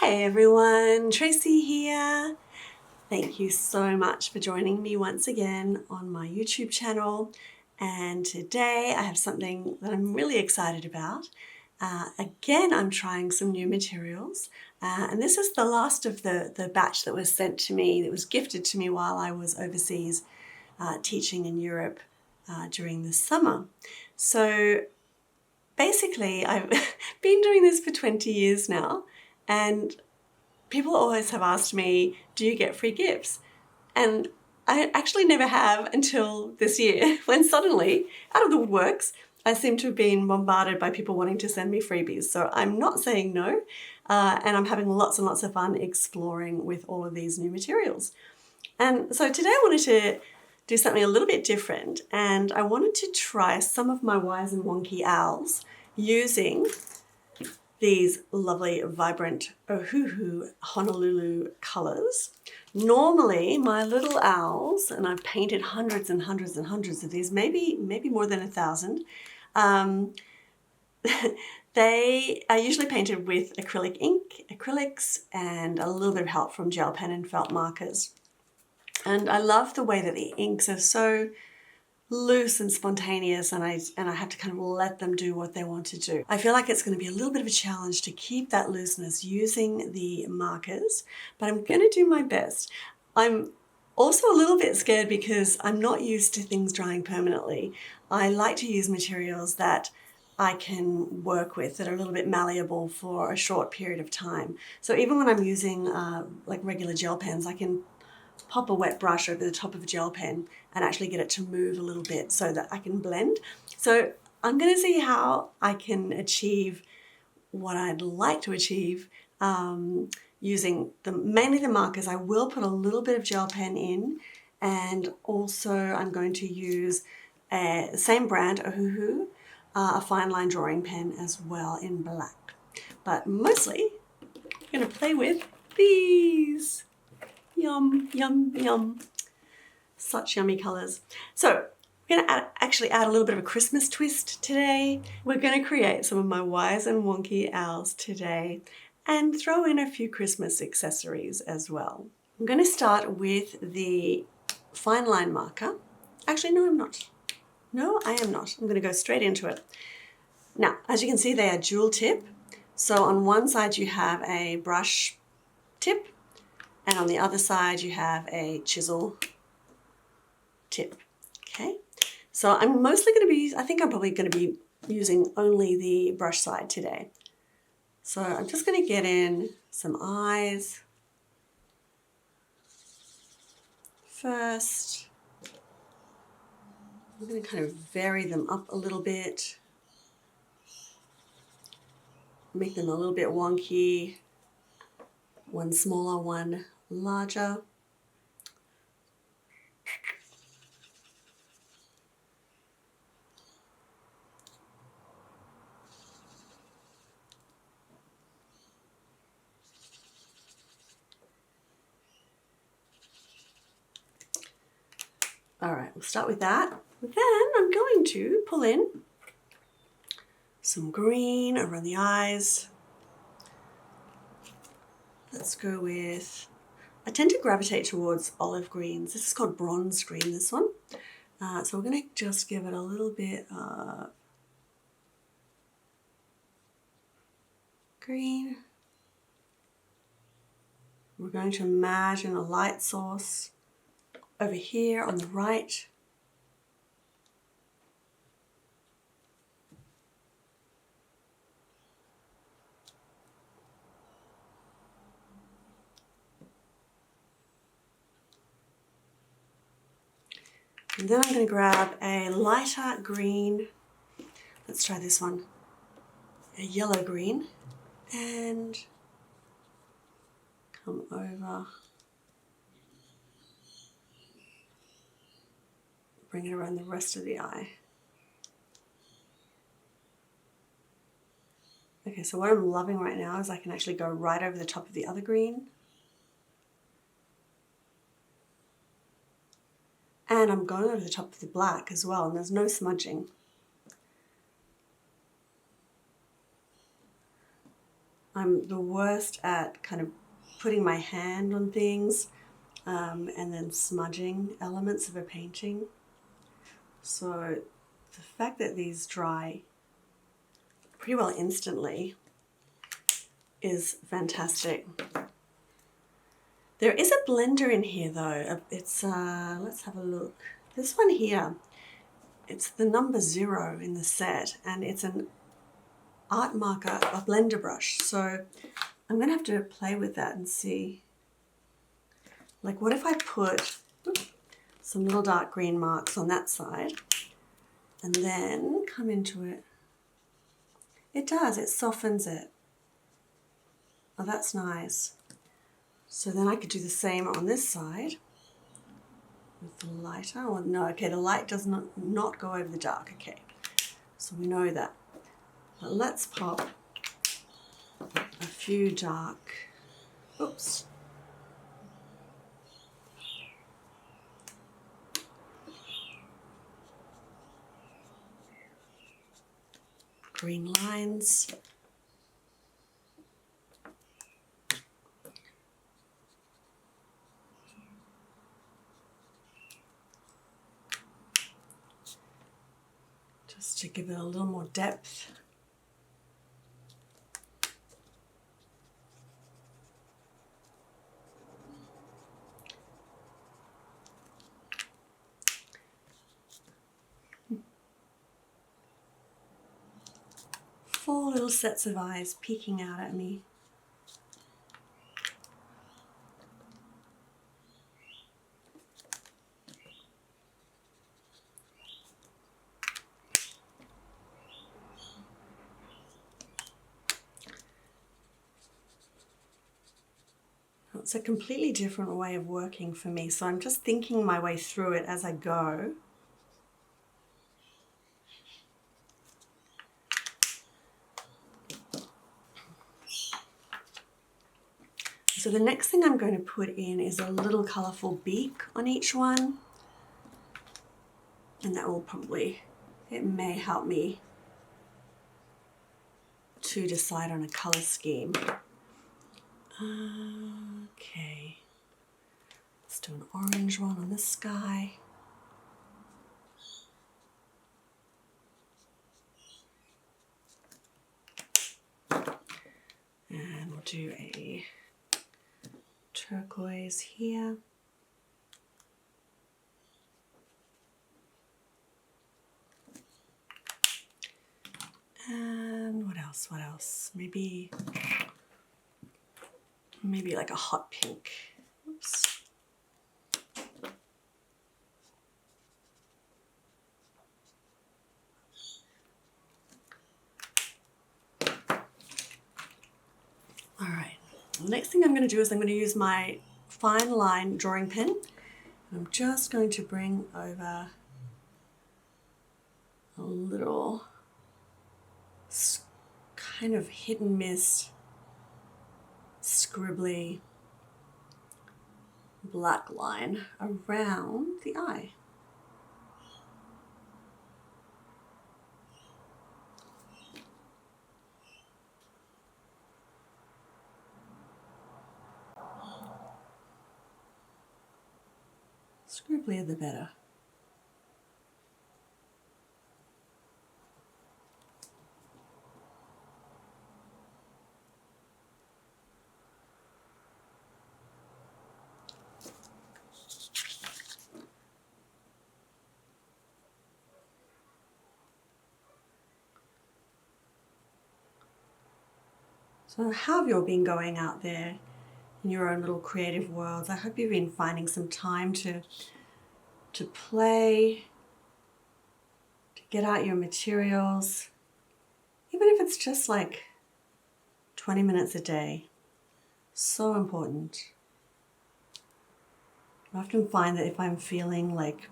Hey everyone, Tracy here. Thank you so much for joining me once again on my YouTube channel. And today I have something that I'm really excited about. Again, I'm trying some new materials. And this is the last of the batch that was sent to me, that was gifted to me while I was overseas teaching in Europe during the summer. So basically, I've been doing this for 20 years now, and people always have asked me, do you get free gifts? And I actually never have until this year, when suddenly, out of the woodworks, I seem to have been bombarded by people wanting to send me freebies. So I'm not saying no, and I'm having lots and lots of fun exploring with all of these new materials. And so today I wanted to do something a little bit different, and I wanted to try some of my wise and wonky owls using these lovely vibrant Ohuhu Honolulu colors. Normally my little owls, and I've painted hundreds and hundreds and hundreds of these, maybe more than 1,000, they are usually painted with acrylic ink, acrylics, and a little bit of help from gel pen and felt markers. And I love the way that the inks are so loose and spontaneous, and I have to kind of let them do what they want to do. I feel like it's going to be a little bit of a challenge to keep that looseness using the markers, but I'm going to do my best. I'm also a little bit scared because I'm not used to things drying permanently. I like to use materials that I can work with, that are a little bit malleable for a short period of time. So even when I'm using like regular gel pens, I can pop a wet brush over the top of a gel pen and actually get it to move a little bit so that I can blend. So I'm going to see how I can achieve what I'd like to achieve using mainly the markers. I will put a little bit of gel pen in, and also I'm going to use the same brand, Ohuhu, a fine line drawing pen as well in black. But mostly I'm going to play with these. Yum, yum, yum. Such yummy colors. So we're going to actually add a little bit of a Christmas twist today. We're going to create some of my wise and wonky owls today and throw in a few Christmas accessories as well. I'm going to start with the fine line marker. Actually, no, I'm not. No, I am not. I'm going to go straight into it. Now, as you can see, they are dual tip. So on one side you have a brush tip, and on the other side you have a chisel tip. Okay, so I'm mostly going to be, I think I'm probably going to be using only the brush side today. So I'm just going to get in some eyes first. I'm going to kind of vary them up a little bit, make them a little bit wonky, one smaller, one larger. All right, we'll start with that. Then I'm going to pull in some green around the eyes. Let's go with, I tend to gravitate towards olive greens. This is called bronze green, this one. So we're going to just give it a little bit of green. We're going to imagine a light source over here on the right. And then I'm going to grab a lighter green. Let's try this one. A yellow green. And come over. Bring it around the rest of the eye. Okay, so what I'm loving right now is I can actually go right over the top of the other green. And I'm going over the top of the black as well, and there's no smudging. I'm the worst at kind of putting my hand on things and then smudging elements of a painting. So the fact that these dry pretty well instantly is fantastic. There is a blender in here though. It's, let's have a look. This one here, it's the number 0 in the set, and it's an art marker, a blender brush. So I'm gonna have to play with that and see. Like, what if I put some little dark green marks on that side and then come into it? It does, it softens it. Oh, that's nice. So then I could do the same on this side with the lighter. Oh no, okay, the light does not go over the dark, okay. So we know that. But let's pop a few dark, oops. Green lines. Just to give it a little more depth. Four little sets of eyes peeking out at me. It's a completely different way of working for me, so I'm just thinking my way through it as I go. So the next thing I'm going to put in is a little colourful beak on each one, and that will probably, it may help me to decide on a colour scheme. Okay, let's do an orange one on this sky. And we'll do a turquoise here. And what else? What else? Maybe like a hot pink. Oops. All right. The next thing I'm going to do is I'm going to use my fine line drawing pen. I'm just going to bring over a little kind of hit and miss, scribbly black line around the eye. Scribblier the better. So how have you all been going out there in your own little creative worlds? I hope you've been finding some time to play, to get out your materials, even if it's just like 20 minutes a day. So important. I often find that if I'm feeling like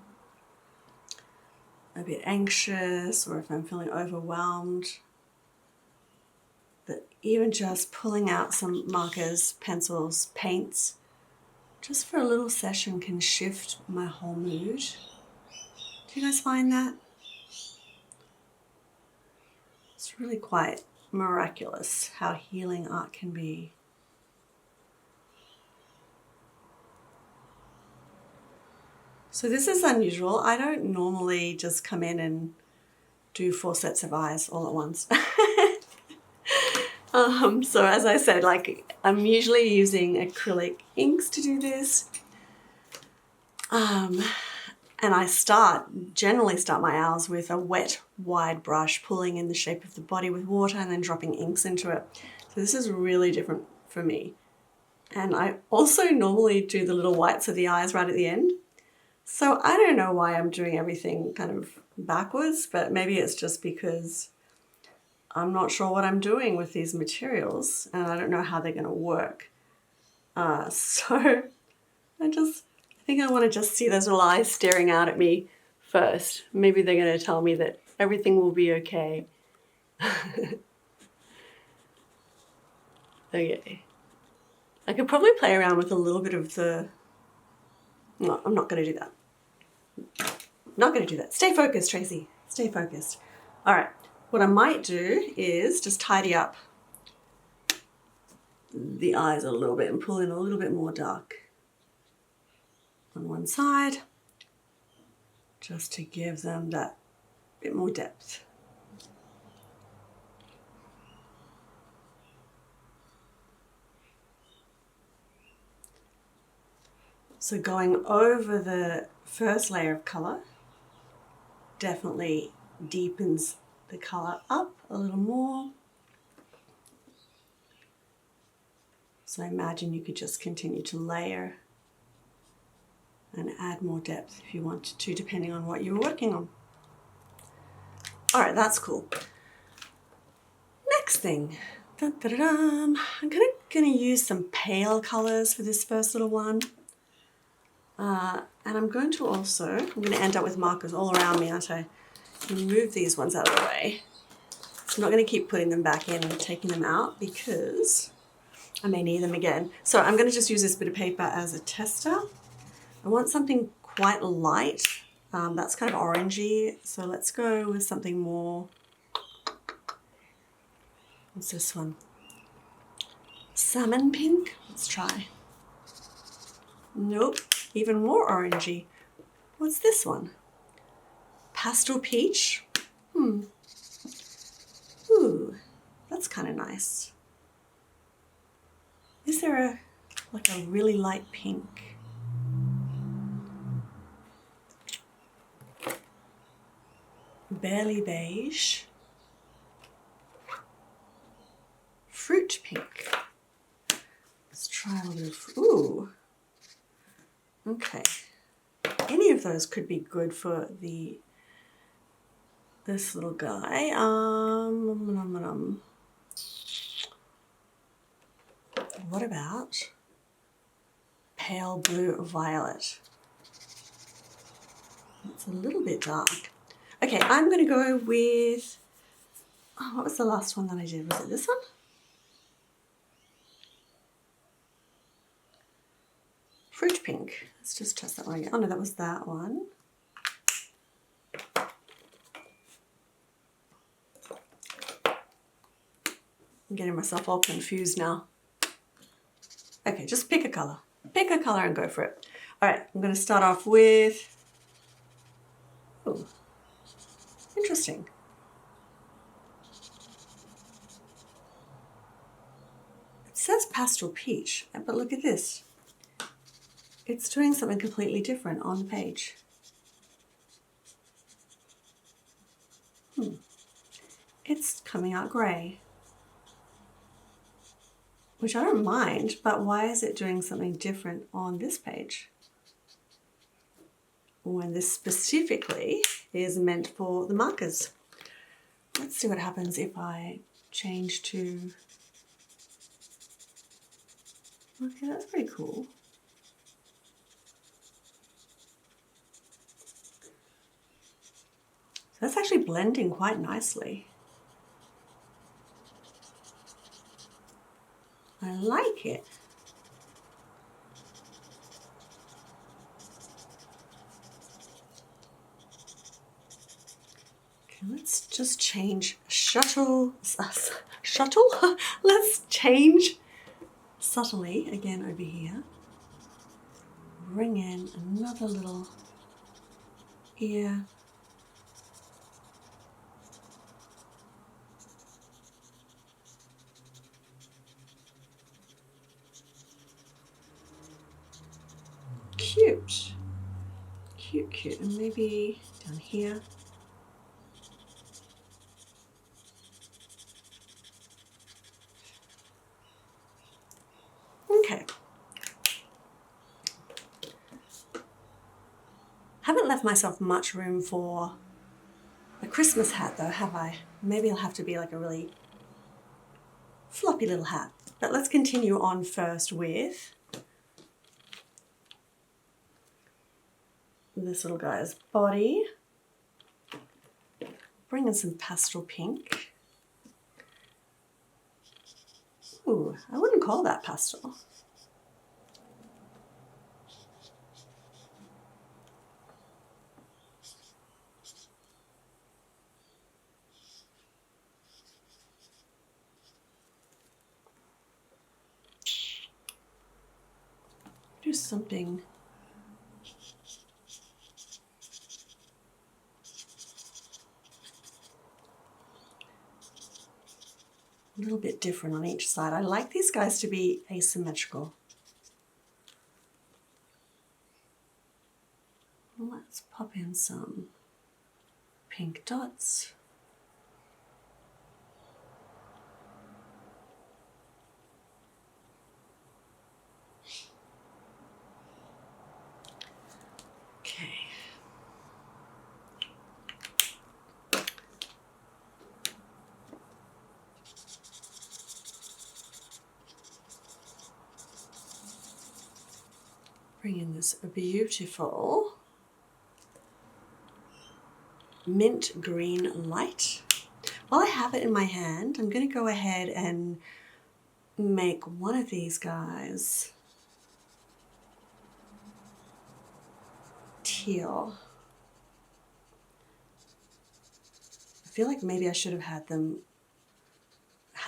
a bit anxious or if I'm feeling overwhelmed, that even just pulling out some markers, pencils, paints, just for a little session can shift my whole mood. Do you guys find that? It's really quite miraculous how healing art can be. So this is unusual. I don't normally just come in and do 4 sets of eyes all at once. So as I said, like I'm usually using acrylic inks to do this. And I generally start my hours with a wet, wide brush, pulling in the shape of the body with water and then dropping inks into it. So this is really different for me. And I also normally do the little whites of the eyes right at the end. So I don't know why I'm doing everything kind of backwards, but maybe it's just because I'm not sure what I'm doing with these materials and I don't know how they're going to work. So I think I want to just see those little eyes staring out at me first. Maybe they're going to tell me that everything will be okay. Okay. I could probably play around with a little bit of the... No, I'm not going to do that. Not going to do that. Stay focused, Tracy. Stay focused. All right. What I might do is just tidy up the eyes a little bit and pull in a little bit more dark on one side, just to give them that bit more depth. So going over the first layer of color definitely deepens the color up a little more. So I imagine you could just continue to layer and add more depth if you wanted to, depending on what you were working on. All right, that's cool. Next thing, dun, dun, dun, dun. I'm gonna use some pale colors for this first little one. And I'm going to end up with markers all around me, aren't I? Move these ones out of the way. I'm not going to keep putting them back in and taking them out because I may need them again. So I'm going to just use this bit of paper as a tester. I want something quite light. That's kind of orangey. So let's go with something more. What's this one? Salmon pink? Let's try. Nope. Even more orangey. What's this one? Pastel peach? Ooh, that's kind of nice. Is there a really light pink? Barely beige. Fruit pink. Let's try a little, ooh. Okay. Any of those could be good for this little guy. What about pale blue violet? It's a little bit dark. Okay, I'm going to go with, what was the last one that I did? Was it this one? Fruit pink. Let's just test that one again. Oh no, that was that one. I'm getting myself all confused now. Okay, just pick a color. Pick a color and go for it. All right, I'm going to start off with, oh, interesting. It says pastel peach, but look at this. It's doing something completely different on the page. It's coming out grey, which I don't mind, but why is it doing something different on this page? When this specifically is meant for the markers. Let's see what happens if I change to, okay, that's pretty cool. That's actually blending quite nicely. I like it. Okay, let's just change shuttle. shuttle. Let's change subtly again over here. Bring in another little ear. Cute. Cute, cute. And maybe down here. Okay. Haven't left myself much room for a Christmas hat though, have I? Maybe it'll have to be like a really floppy little hat. But let's continue on first with this little guy's body. Bring in some pastel pink. Ooh, I wouldn't call that pastel. Do something a little bit different on each side. I like these guys to be asymmetrical. Let's pop in some pink dots. Okay. Bring in this beautiful mint green light. While I have it in my hand, I'm going to go ahead and make one of these guys teal. I feel like maybe I should have had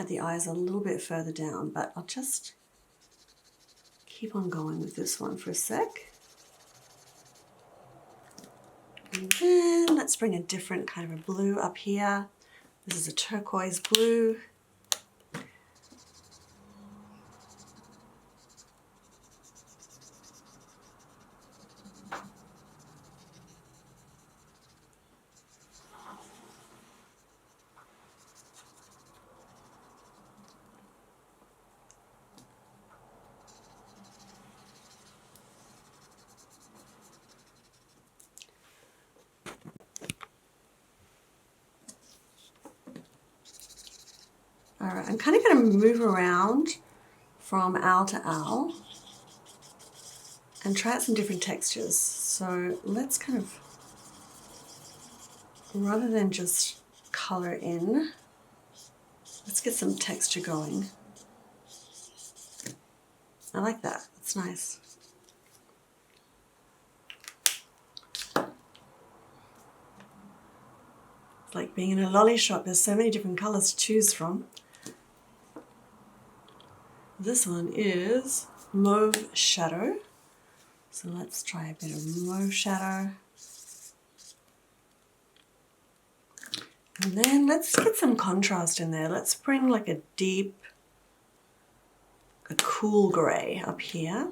the eyes a little bit further down, but I'll just keep on going with this one for a sec. And then let's bring a different kind of a blue up here. This is a turquoise blue. All right, I'm kind of going to move around from owl to owl and try out some different textures. So let's kind of, rather than just color in, let's get some texture going. I like that, it's nice. It's like being in a lolly shop, there's so many different colors to choose from. This one is Mauve Shadow. So let's try a bit of Mauve Shadow. And then let's get some contrast in there. Let's bring like a deep, a cool grey up here.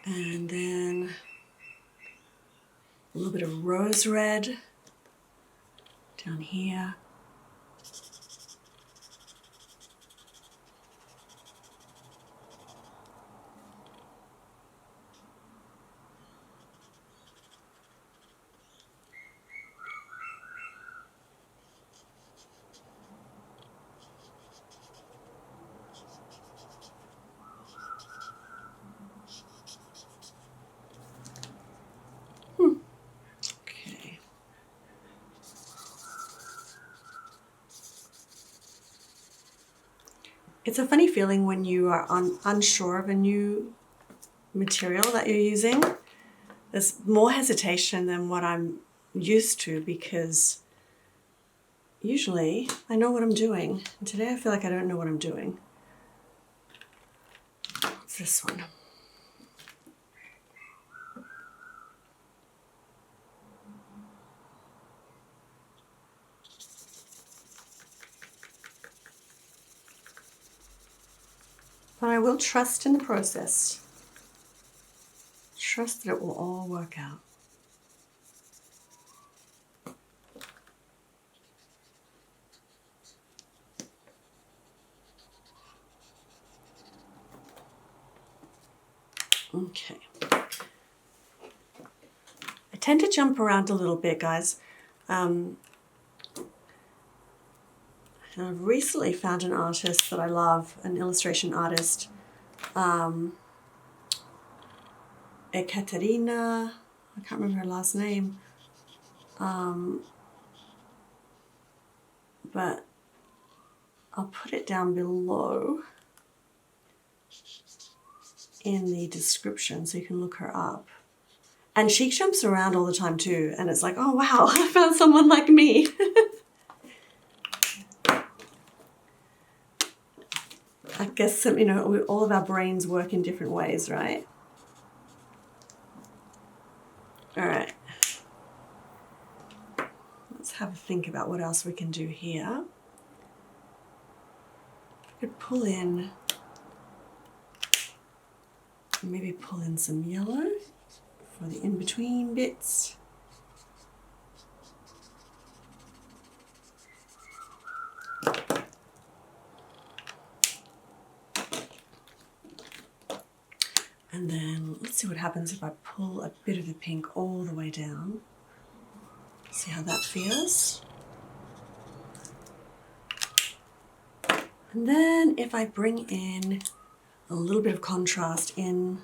And then a little bit of rose red down here. It's a funny feeling when you are unsure of a new material that you're using. There's more hesitation than what I'm used to because usually I know what I'm doing. And today I feel like I don't know what I'm doing. It's this one. But I will trust in the process. Trust that it will all work out. Okay. I tend to jump around a little bit, guys. And I've recently found an artist that I love, an illustration artist, Ekaterina, I can't remember her last name, but I'll put it down below in the description so you can look her up. And she jumps around all the time too, and it's like, oh wow, I found someone like me. I guess, you know, all of our brains work in different ways, right? All right. Let's have a think about what else we can do here. We could pull in, maybe pull in some yellow for the in-between bits. And then let's see what happens if I pull a bit of the pink all the way down. See how that feels. And then if I bring in a little bit of contrast in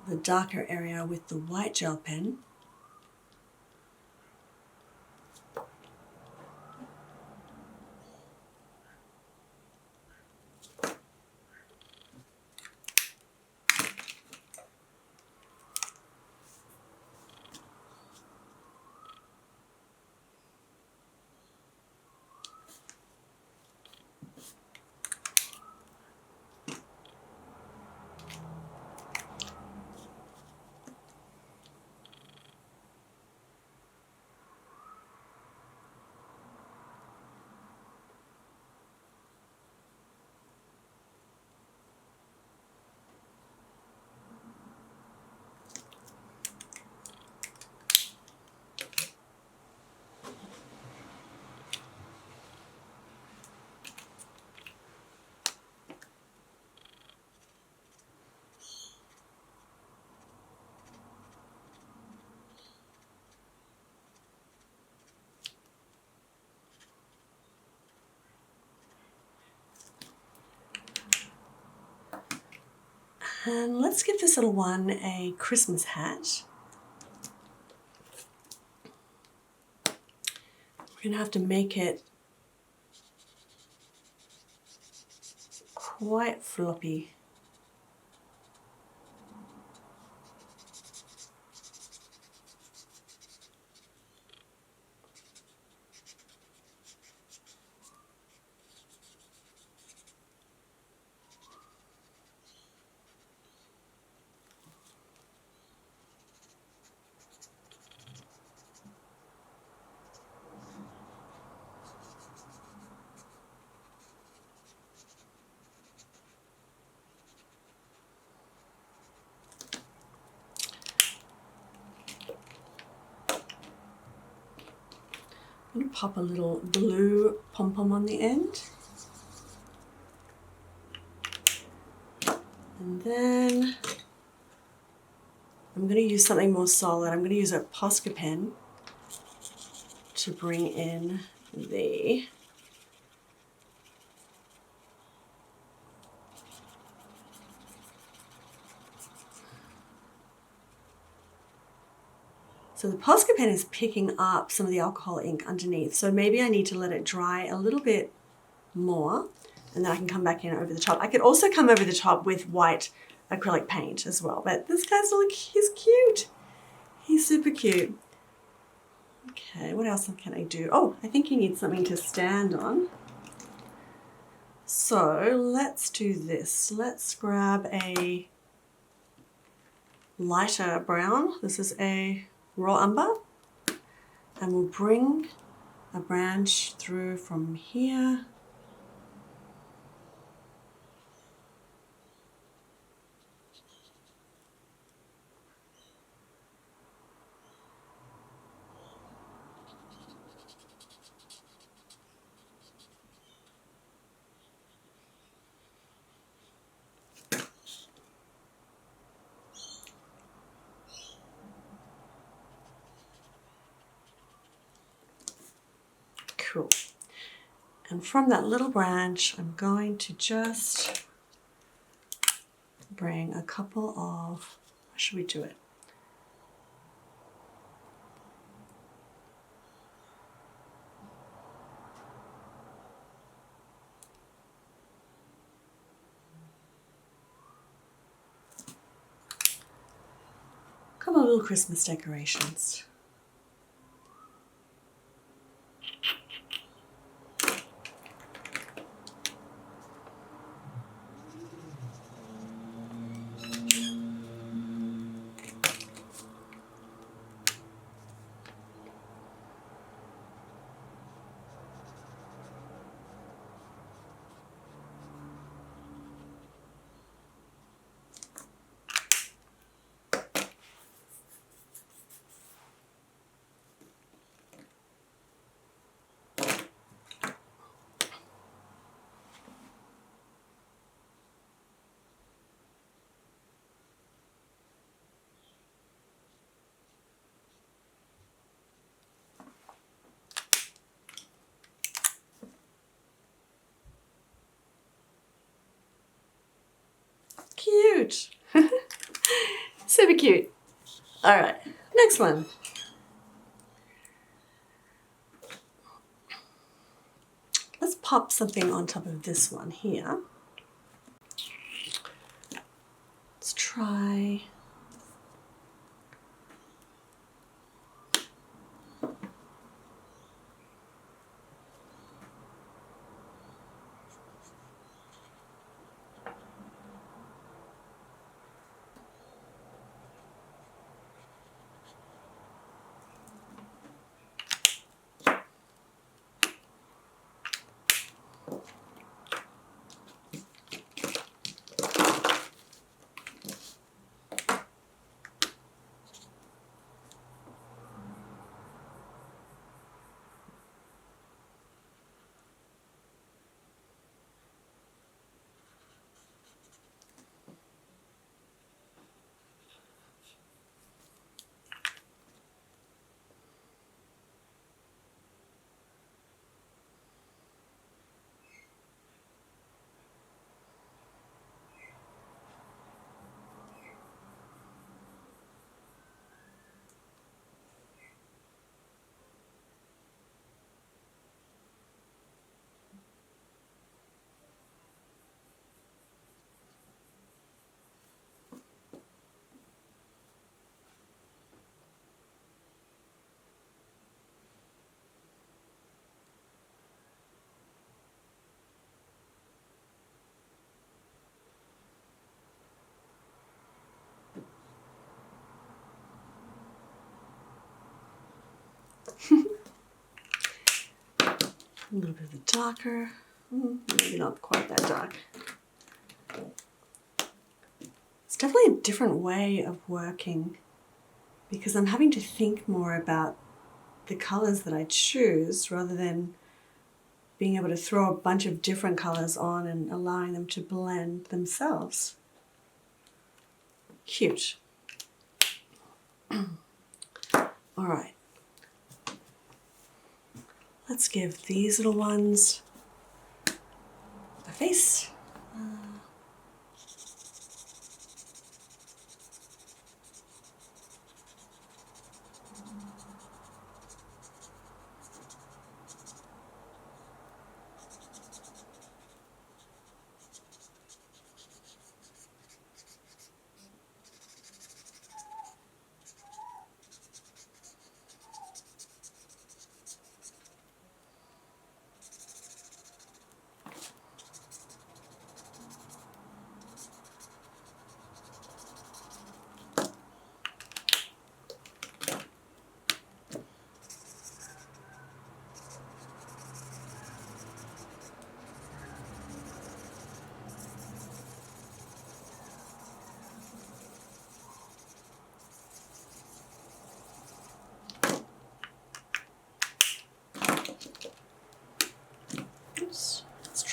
the darker area with the white gel pen, and let's give this little one a Christmas hat. We're going to have to make it quite floppy. I'm going to pop a little blue pom-pom on the end. And then I'm going to use something more solid. I'm going to use a Posca pen to bring in the So the Posca pen is picking up some of the alcohol ink underneath. So maybe I need to let it dry a little bit more and then I can come back in over the top. I could also come over the top with white acrylic paint as well, but this guy's he's cute. He's super cute. Okay, what else can I do? Oh, I think he needs something to stand on. So let's do this. Let's grab a lighter brown. This is a raw umber, and we'll bring a branch through from here. Cool. And from that little branch, I'm going to just bring a couple of, how should we do it? A couple of little Christmas decorations. Cute. Super cute. All right, next one. Let's pop something on top of this one here. Let's try a little bit of the darker, maybe not quite that dark. It's definitely a different way of working because I'm having to think more about the colors that I choose rather than being able to throw a bunch of different colors on and allowing them to blend themselves. Cute. All right. Let's give these little ones a face.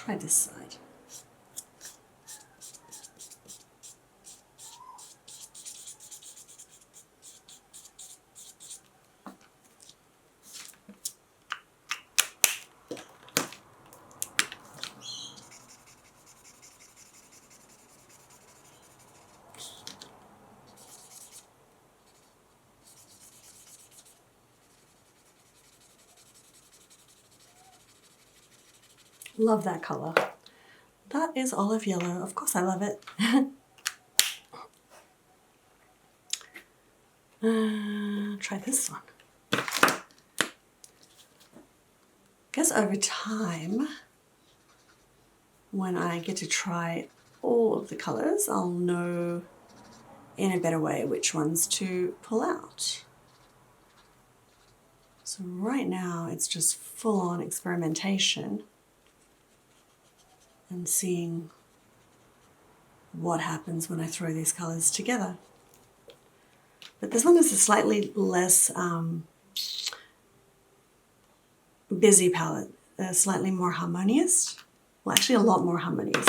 try this side. Love that color. That is olive yellow. Of course I love it. Try this one. I guess over time, when I get to try all of the colors, I'll know in a better way which ones to pull out. So right now it's just full-on experimentation and seeing what happens when I throw these colors together. But this one is a slightly less busy palette, slightly more harmonious. Well, actually a lot more harmonious.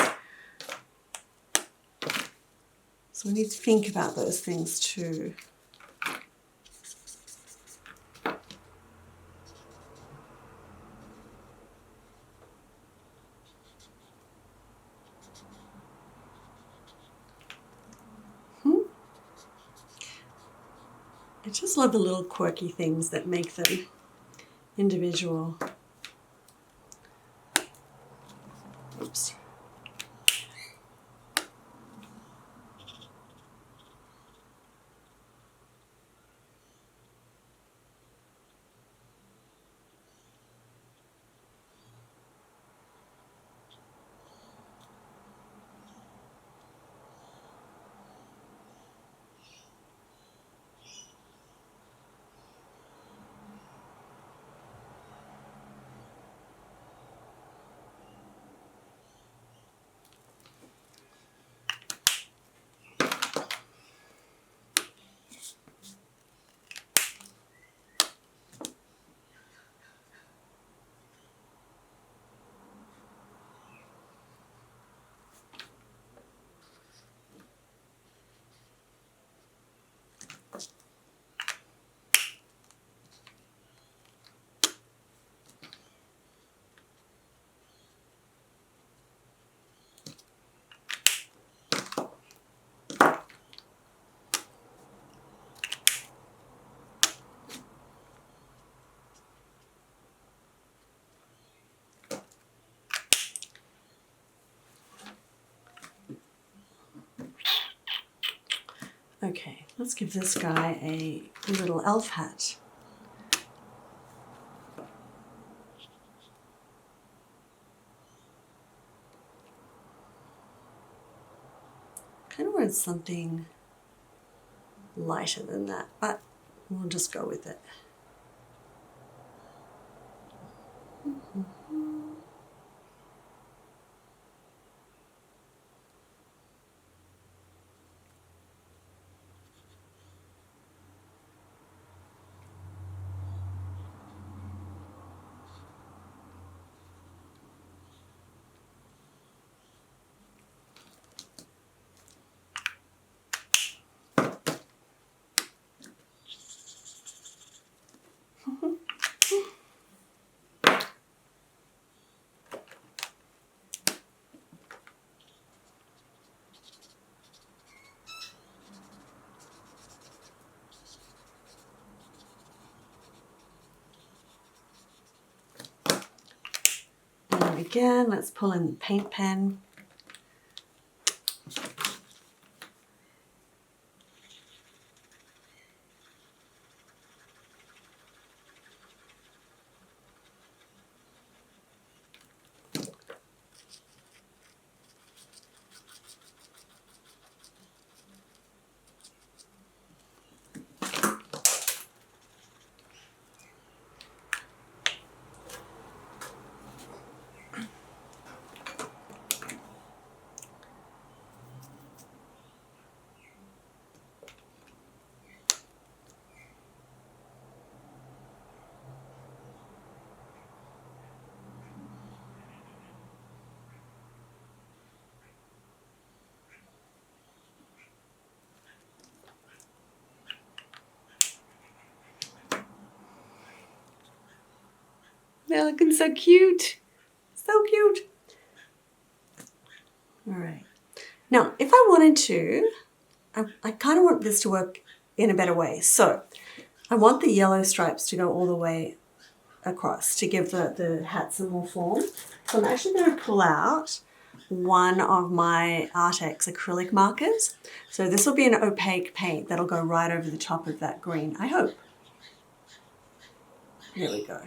So we need to think about those things too. I just love the little quirky things that make them individual. Oops. Okay, let's give this guy a little elf hat. Kind of wanted something lighter than that, but we'll just go with it. And again, let's pull in the paint pen. They're looking so cute. So cute. All right. Now, if I wanted to, I kind of want this to work in a better way. So I want the yellow stripes to go all the way across to give the hat some more form. So I'm actually going to pull out one of my Artex acrylic markers. So this will be an opaque paint that'll go right over the top of that green, I hope. There we go.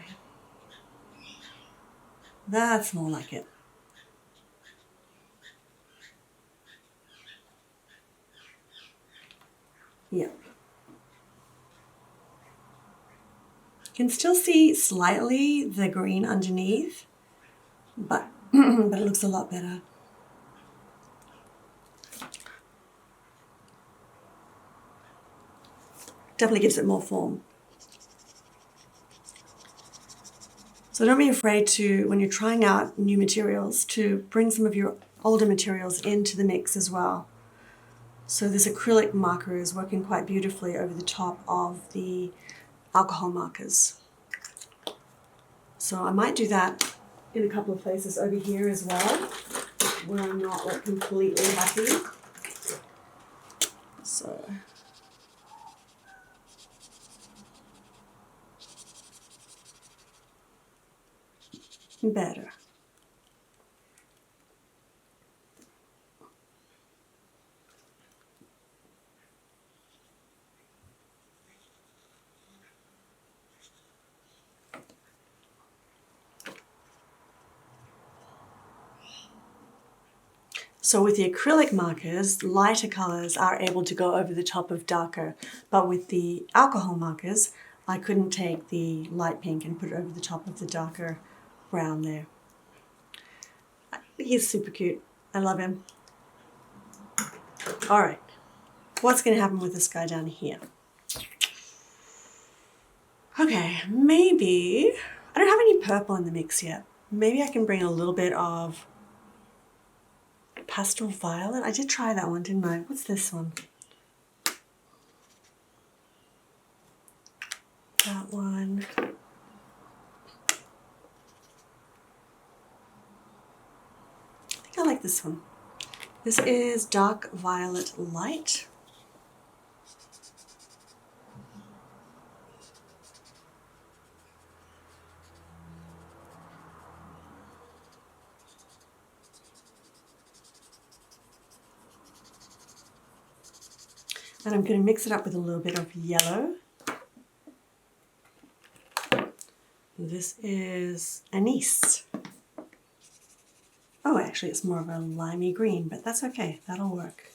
That's more like it. Yeah. You can still see slightly the green underneath, but but it looks a lot better. Definitely gives it more form. So don't be afraid to, when you're trying out new materials, to bring some of your older materials into the mix as well. So this acrylic marker is working quite beautifully over the top of the alcohol markers. So I might do that in a couple of places over here as well, where I'm not like completely happy. So better. So with the acrylic markers, lighter colors are able to go over the top of darker, but with the alcohol markers, I couldn't take the light pink and put it over the top of the darker brown there. He's super cute. I love him. All right, what's going to happen with this guy down here? Okay, maybe, I don't have any purple in the mix yet. Maybe I can bring a little bit of pastel violet. I did try that one, didn't I? What's this one? That one. I think I like this one. This is Dark Violet Light. And I'm going to mix it up with a little bit of yellow. This is anise. Oh, actually it's more of a limey green, but that's okay, that'll work.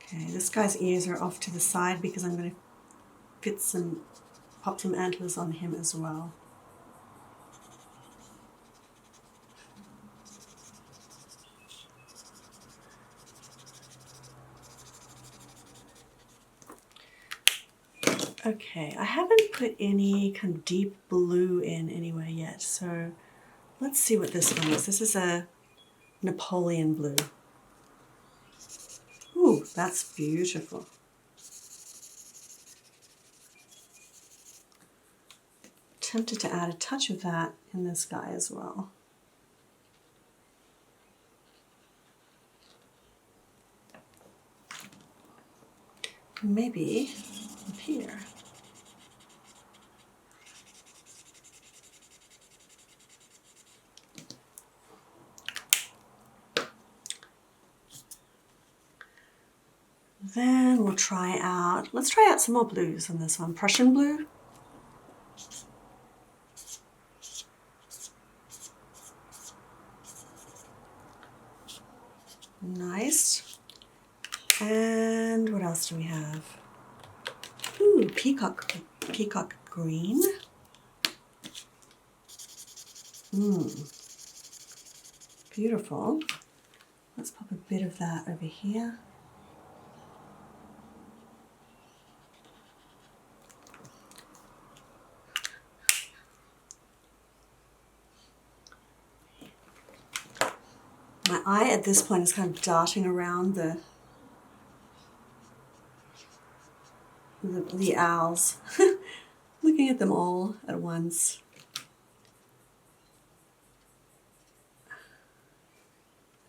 Okay, this guy's ears are off to the side because I'm going to pop some antlers on him as well. Okay, I haven't put any kind of deep blue in anywhere yet, so let's see what this one is. This is a Napoleon blue. Ooh, that's beautiful. Tempted to add a touch of that in this guy as well. Maybe up here. Then we'll try out, let's try out some more blues on this one. Prussian blue. Nice. And what else do we have? Ooh, peacock green. Beautiful. Let's pop a bit of that over here. My eye at this point is kind of darting around the owls. Look looking at them all at once.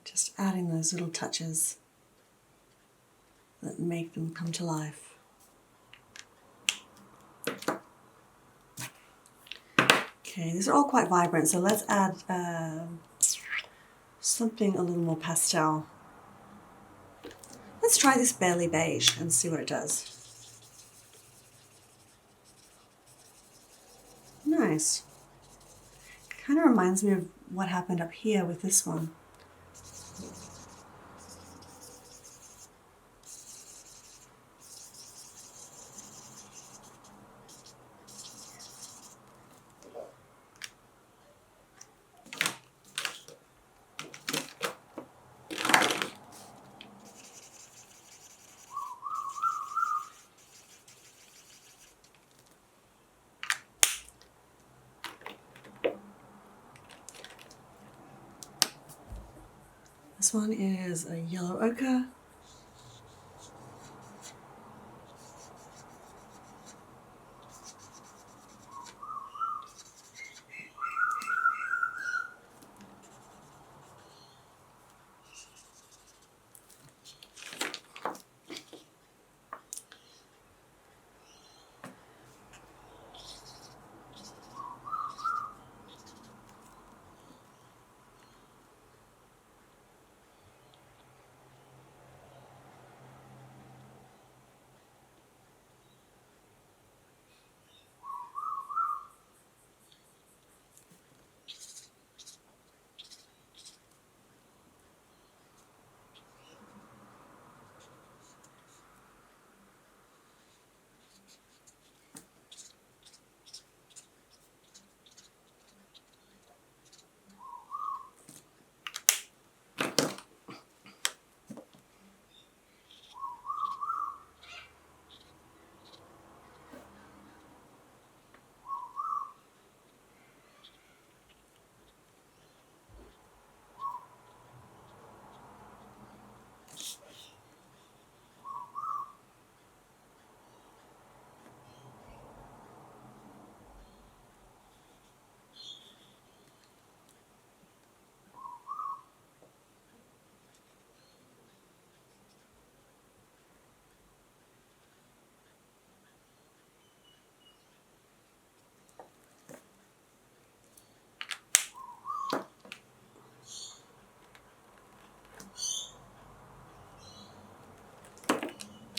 Just adding those little touches that make them come to life. Okay, these are all quite vibrant, so let's add something a little more pastel. Let's try this barely beige and see what it does. Nice. Kind of reminds me of what happened up here with this one. This one is a yellow ochre.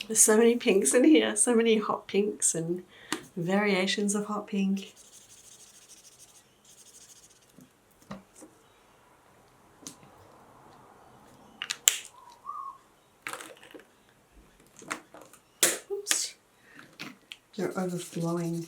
There's so many pinks in here, so many hot pinks and variations of hot pink. Oops, they're overflowing.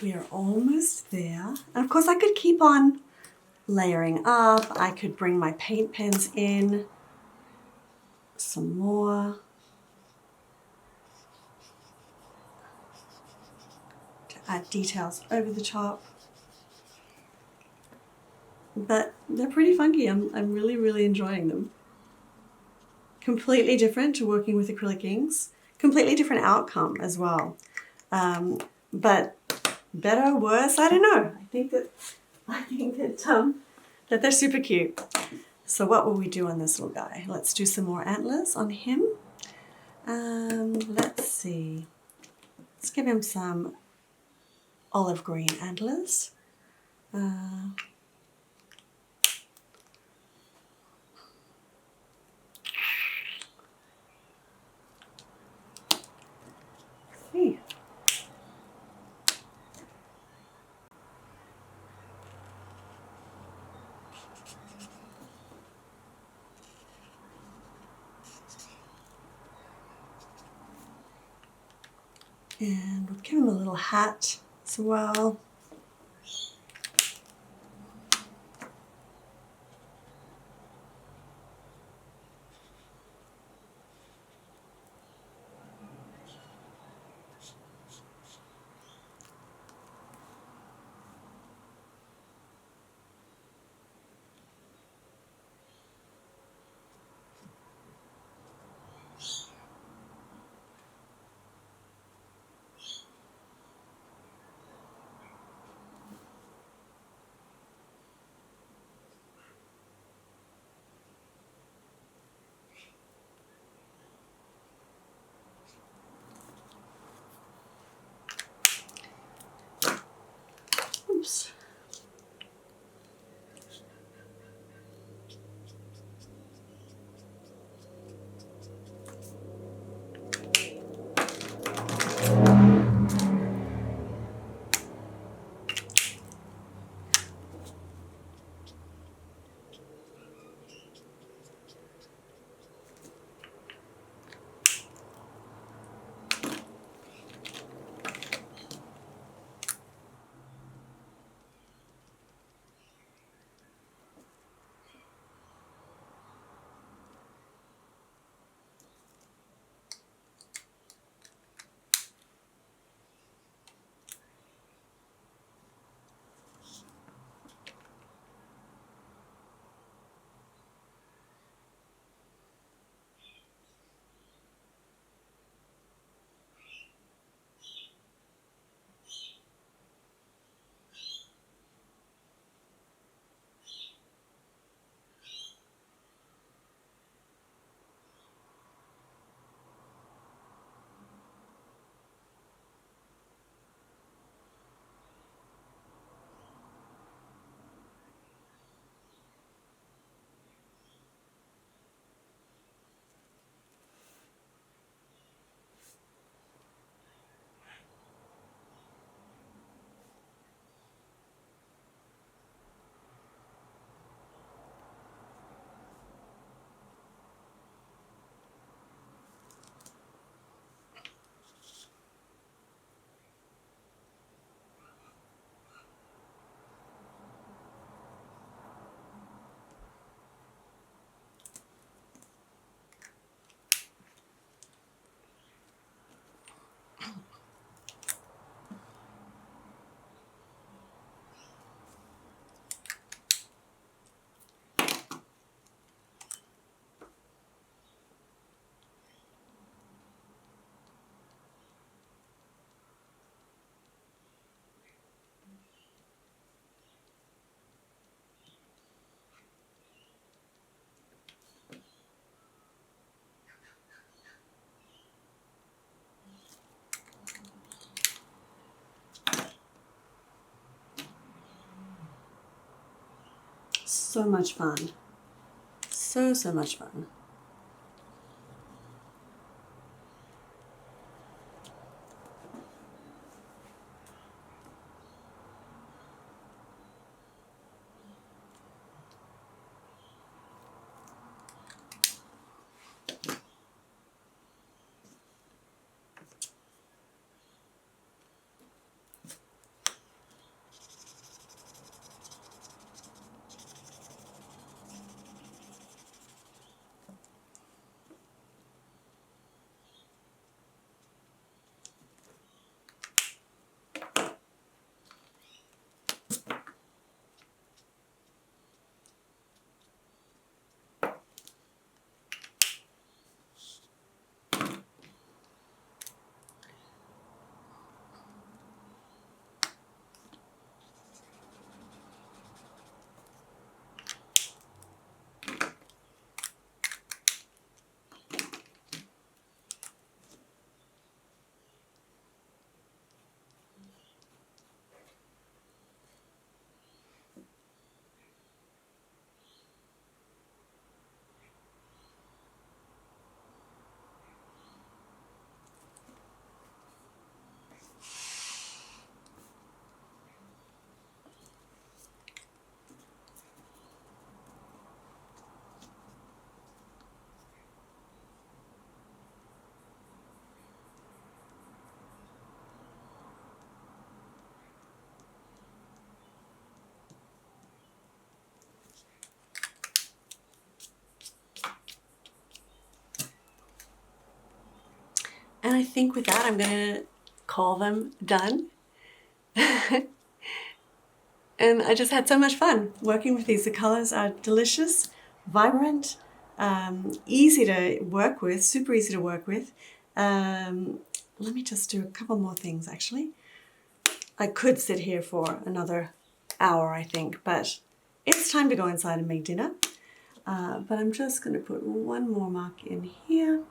We are almost there. And of course I could keep on layering up. I could bring my paint pens in some more to add details over the top. But they're pretty funky. I'm really, really enjoying them. Completely different to working with acrylic inks. Completely different outcome as well. But better, worse, I don't know. I think that that they're super cute. So what will we do on this little guy? Let's do some more antlers on him. Let's see. Let's give him some olive green antlers. See. And we'll give him a little hat as well. Oops. So much fun. So much fun. I think with that, I'm going to call them done. And I just had so much fun working with these. The colors are delicious, vibrant, easy to work with, super easy to work with. Let me just do a couple more things actually. I could sit here for another hour, I think, but it's time to go inside and make dinner. But I'm just going to put one more mark in here.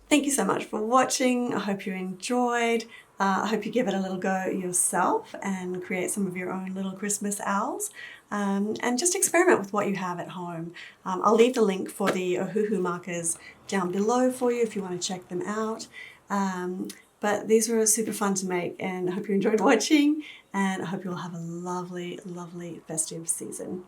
Thank you so much for watching. I hope you enjoyed. I hope you give it a little go yourself and create some of your own little Christmas owls. And just experiment with what you have at home. I'll leave the link for the Ohuhu markers down below for you if you want to check them out. But these were super fun to make, and I hope you enjoyed watching, and I hope you'll have a lovely, lovely festive season.